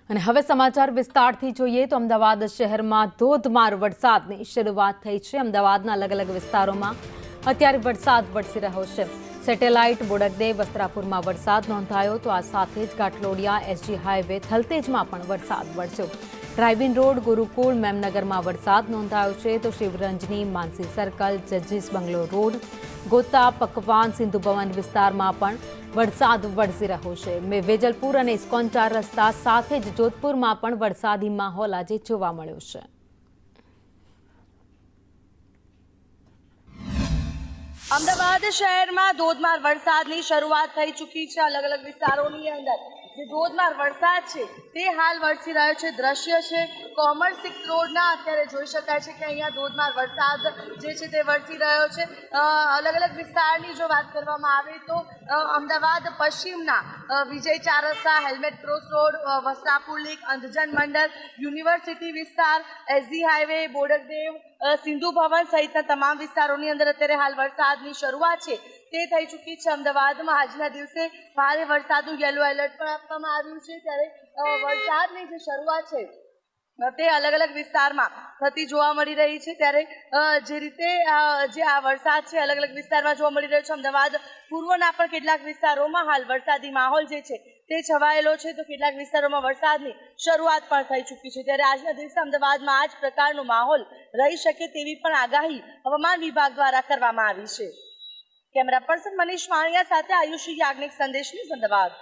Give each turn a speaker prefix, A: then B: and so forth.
A: અને હવે સમાચાર વિસ્તારથી જોઈએ તો અમદાવાદ શહેરમાં ધોધમાર વરસાદની શરૂઆત થઈ છે। અમદાવાદના અલગ અલગ વિસ્તારોમાં અત્યારે વરસાદ વરસી રહ્યો છે। સેટેલાઇટ બોડકદેવ વસ્ત્રાપુરમાં વરસાદ નોંધાયો તો આ સાથે જ ઘાટલોડિયા એસજી હાઈવે થલતેજમાં પણ વરસાદ વરસ્યો। ડ્રાઇવિંગ રોડ ગુરુકુળ મેમનગરમાં વરસાદ નોંધાયો છે તો શિવરંજની માનસી સર્કલ જજીસ બંગલો રોડ ગોતા પકવાન સિંધુ ભવન વિસ્તારમાં પણ વરસાદ વરસી રહ્યો છે। વેજલપુર અને ઇસ્કોન 4 રસ્તા સાથે જ જોધપુરમાં પણ વરસાદી માહોલ આજે જોવા મળ્યો છે।
B: અમદાવાદ શહેરમાં ધોધમાર વરસાદની શરૂઆત થઈ ચૂકી છે। અલગ અલગ વિસ્તારોની અંદર જે ધોધમાર વરસાદ છે તે હાલ વરસી રહ્યો છે। દ્રશ્ય છે કોમર્સ 6 રોડના અત્યારે જોઈ શકાય છે કે અહીંયા ધોધમાર વરસાદ જે છે તે વરસી રહ્યો છે। અલગ અલગ વિસ્તારની જો વાત કરવામાં આવે તો અમદાવાદ પશ્ચિમના વિજય 4 રસ્તા helmet cross road Vastrapur lake Andhjan Mandal university વિસ્તાર એસજી હાઈવે બોડકદેવ સિંધુ ભવન સહિતના તમામ વિસ્તારોની અંદર અત્યારે હાલ વરસાદની શરૂઆત છે તે થઈ ચૂકી છે। અમદાવાદમાં આજના દિવસે ભારે વરસાદનું યલો એલર્ટ પણ આપવામાં આવ્યું છે ત્યારે વરસાદની જે શરૂઆત છે તે અલગ અલગ વિસ્તારમાં થતી જોવા મળી રહી છે। ત્યારે જે રીતે જે આ વરસાદ છે અલગ અલગ વિસ્તારમાં જોવા મળી રહ્યો છે। અમદાવાદ પૂર્વના પણ કેટલાક વિસ્તારોમાં હાલ વરસાદી માહોલ જે છે તે છવાયેલો છે તો કેટલાક વિસ્તારોમાં વરસાદની શરૂઆત પણ થઈ ચૂકી છે। ત્યારે આજના દિવસે અમદાવાદમાં આ જ પ્રકારનો માહોલ રહી શકે તેવી પણ આગાહી હવામાન વિભાગ દ્વારા કરવામાં આવી છે। કેમેરા પર્સન મનીષ માણિયા સાથે આયુષી યાજ્ઞિક સંદેશ ન્યૂઝ અમદાવાદ।